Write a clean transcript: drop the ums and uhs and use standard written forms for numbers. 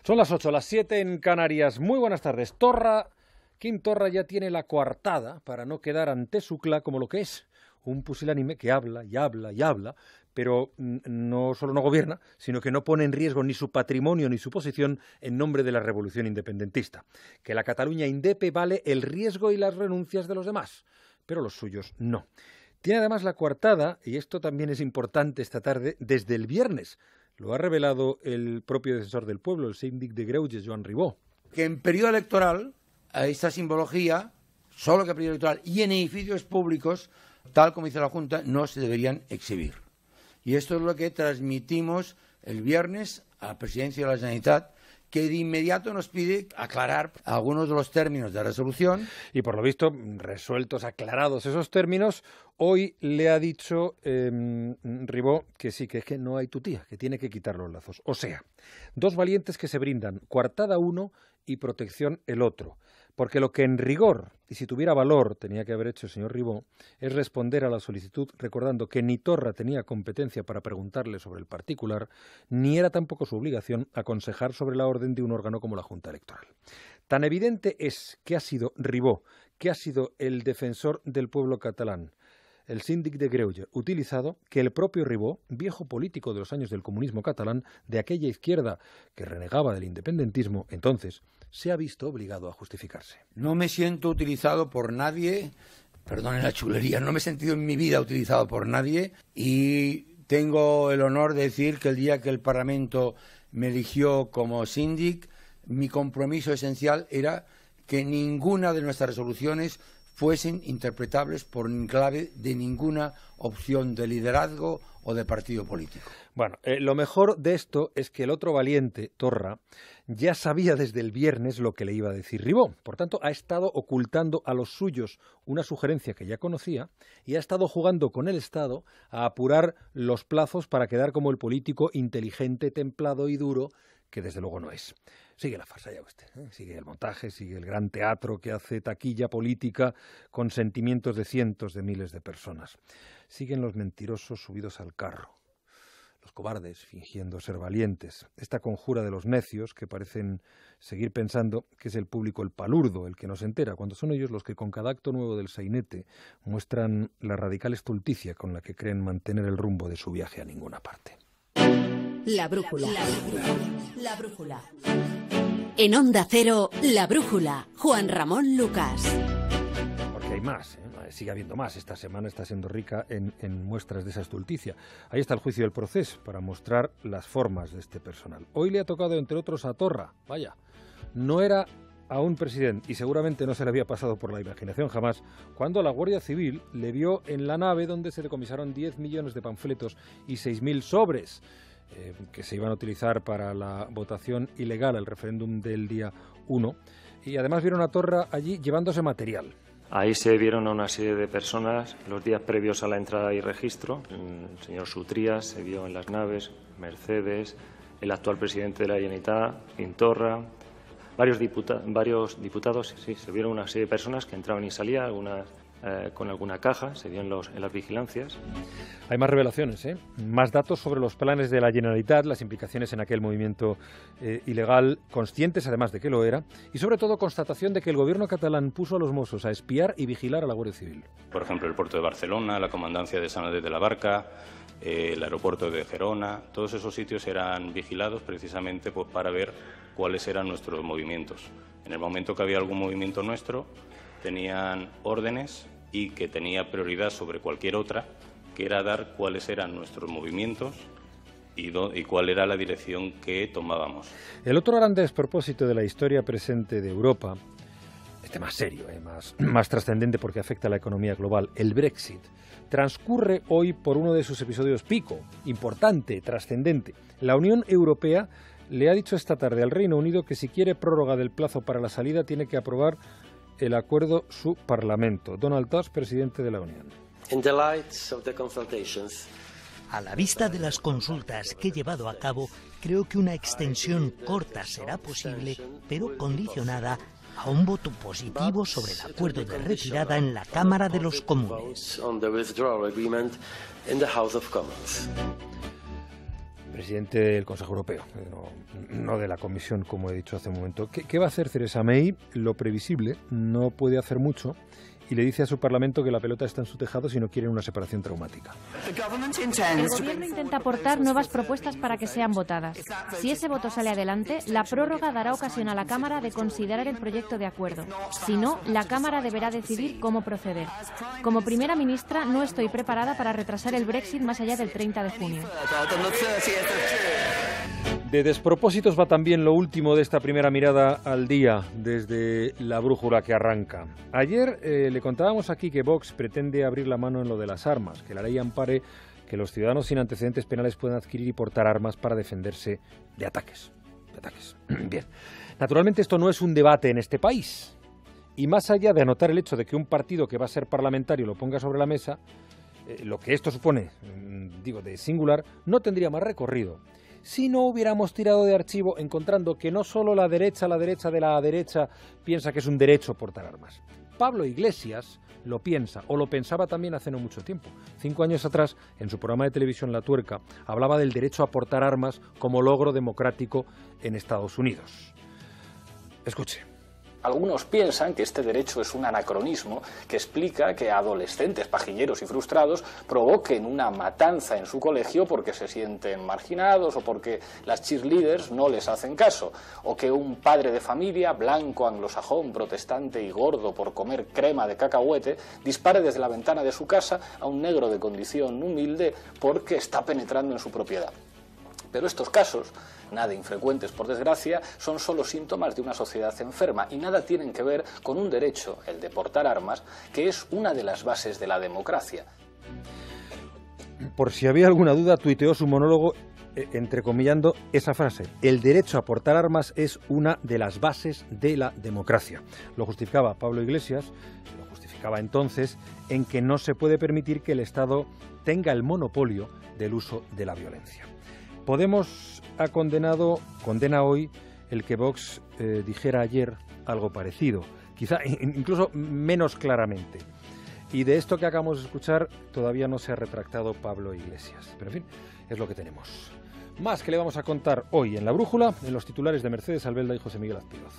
Son las 8, las 7 en Canarias. Muy buenas tardes. Quim Torra ya tiene la coartada para no quedar ante su cla como lo que es, un pusilánime que habla y habla y habla, pero no solo no gobierna, sino que no pone en riesgo ni su patrimonio ni su posición en nombre de la revolución independentista. Que la Cataluña indepe vale el riesgo y las renuncias de los demás, pero los suyos no. Tiene además la coartada, y esto también es importante esta tarde, desde el viernes. Lo ha revelado el propio defensor del pueblo, el síndic de Greuges, Joan Ribó. Que en periodo electoral, esta simbología, solo que en periodo electoral y en edificios públicos, tal como dice la Junta, no se deberían exhibir. Y esto es lo que transmitimos el viernes a la Presidencia de la Generalitat, que de inmediato nos pide aclarar algunos de los términos de la resolución. Y por lo visto, resueltos, aclarados esos términos, hoy le ha dicho Ribó que sí, que es que no hay tutía, que tiene que quitar los lazos. O sea, dos valientes que se brindan, coartada uno y protección el otro. Porque lo que en rigor, y si tuviera valor, tenía que haber hecho el señor Ribó, es responder a la solicitud recordando que ni Torra tenía competencia para preguntarle sobre el particular, ni era tampoco su obligación aconsejar sobre la orden de un órgano como la Junta Electoral. Tan evidente es que ha sido Ribó, que ha sido el defensor del pueblo catalán, el síndic de Greuges, utilizado, que el propio Ribó, viejo político de los años del comunismo catalán, de aquella izquierda que renegaba del independentismo, entonces, se ha visto obligado a justificarse. No me siento utilizado por nadie, perdonen la chulería, no me he sentido en mi vida utilizado por nadie y tengo el honor de decir que el día que el Parlamento me eligió como síndic, mi compromiso esencial era que ninguna de nuestras resoluciones fuesen interpretables por clave de ninguna opción de liderazgo o de partido político. Bueno, lo mejor de esto es que el otro valiente, Torra, ya sabía desde el viernes lo que le iba a decir Ribó. Por tanto, ha estado ocultando a los suyos una sugerencia que ya conocía y ha estado jugando con el Estado a apurar los plazos para quedar como el político inteligente, templado y duro que desde luego no es. Sigue la farsa ya usted, sigue el montaje, sigue el gran teatro que hace taquilla política con sentimientos de cientos de miles de personas. Siguen los mentirosos subidos al carro, los cobardes fingiendo ser valientes, esta conjura de los necios que parecen seguir pensando que es el público el palurdo el que no se entera, cuando son ellos los que con cada acto nuevo del sainete muestran la radical estulticia con la que creen mantener el rumbo de su viaje a ninguna parte. La brújula. La brújula. En Onda Cero, La brújula. Juan Ramón Lucas. Porque hay más, sigue habiendo más. Esta semana está siendo rica en muestras de esa estulticia. Ahí está el juicio del Procés para mostrar las formas de este personal. Hoy le ha tocado, entre otros, a Torra. Vaya, no era a un presidente, y seguramente no se le había pasado por la imaginación jamás, cuando la Guardia Civil le vio en la nave donde se decomisaron 10 millones de panfletos y 6.000 sobres, que se iban a utilizar para la votación ilegal al referéndum del día 1, y además vieron a Torra allí llevándose material. Ahí se vieron a una serie de personas los días previos a la entrada y registro. El señor Sutrías se vio en las naves, Mercedes, el actual presidente de la Generalitat, Quim Torra, varios diputados, sí, se vieron una serie de personas que entraban y salían, algunas con alguna caja, se vio en las vigilancias. Hay más revelaciones, más datos sobre los planes de la Generalitat, las implicaciones en aquel movimiento ilegal, conscientes además de que lo era, y sobre todo constatación de que el gobierno catalán puso a los Mossos a espiar y vigilar a la Guardia Civil. Por ejemplo, el puerto de Barcelona, la comandancia de Sant Andrés de la Barca, el aeropuerto de Gerona, todos esos sitios eran vigilados precisamente pues, para ver cuáles eran nuestros movimientos. En el momento que había algún movimiento nuestro, tenían órdenes y que tenía prioridad sobre cualquier otra, que era dar cuáles eran nuestros movimientos y cuál era la dirección que tomábamos. El otro gran despropósito de la historia presente de Europa, este más serio, más trascendente porque afecta a la economía global, el Brexit, transcurre hoy por uno de sus episodios pico, importante, trascendente. La Unión Europea le ha dicho esta tarde al Reino Unido que si quiere prórroga del plazo para la salida tiene que aprobar el acuerdo su Parlamento. Donald Tusk, presidente de la Unión. A la vista de las consultas que he llevado a cabo, creo que una extensión corta será posible, pero condicionada a un voto positivo sobre el acuerdo de retirada en la Cámara de los Comunes. presidente del Consejo Europeo, no de la Comisión, como he dicho hace un momento. ¿Qué va a hacer Theresa May? Lo previsible, no puede hacer mucho, y le dice a su Parlamento que la pelota está en su tejado si no quieren una separación traumática. El Gobierno intenta aportar nuevas propuestas para que sean votadas. Si ese voto sale adelante, la prórroga dará ocasión a la Cámara de considerar el proyecto de acuerdo. Si no, la Cámara deberá decidir cómo proceder. Como primera ministra, no estoy preparada para retrasar el Brexit más allá del 30 de junio. De despropósitos va también lo último de esta primera mirada al día desde la brújula que arranca. Ayer le contábamos aquí que Vox pretende abrir la mano en lo de las armas, que la ley ampare que los ciudadanos sin antecedentes penales puedan adquirir y portar armas para defenderse de ataques. Bien. Naturalmente esto no es un debate en este país. Y más allá de anotar el hecho de que un partido que va a ser parlamentario lo ponga sobre la mesa, lo que esto supone, de singular, no tendría más recorrido si no hubiéramos tirado de archivo encontrando que no solo la derecha de la derecha piensa que es un derecho portar armas. Pablo Iglesias lo piensa, o lo pensaba también hace no mucho tiempo. 5 años atrás, en su programa de televisión La Tuerca, hablaba del derecho a portar armas como logro democrático en Estados Unidos. Escuche. Algunos piensan que este derecho es un anacronismo que explica que adolescentes pajilleros y frustrados provoquen una matanza en su colegio porque se sienten marginados o porque las cheerleaders no les hacen caso, o que un padre de familia, blanco, anglosajón, protestante y gordo por comer crema de cacahuete, dispare desde la ventana de su casa a un negro de condición humilde porque está penetrando en su propiedad. Pero estos casos, nada infrecuentes por desgracia, son solo síntomas de una sociedad enferma y nada tienen que ver con un derecho, el de portar armas, que es una de las bases de la democracia. Por si había alguna duda, tuiteó su monólogo entrecomillando esa frase. El derecho a portar armas es una de las bases de la democracia. Lo justificaba Pablo Iglesias, lo justificaba entonces en que no se puede permitir que el Estado tenga el monopolio del uso de la violencia. Podemos condena hoy el que Vox dijera ayer algo parecido, quizá incluso menos claramente. Y de esto que acabamos de escuchar todavía no se ha retractado Pablo Iglesias. Pero en fin, es lo que tenemos. Más que le vamos a contar hoy en La Brújula, en los titulares de Mercedes Albelda y José Miguel Azpiroz.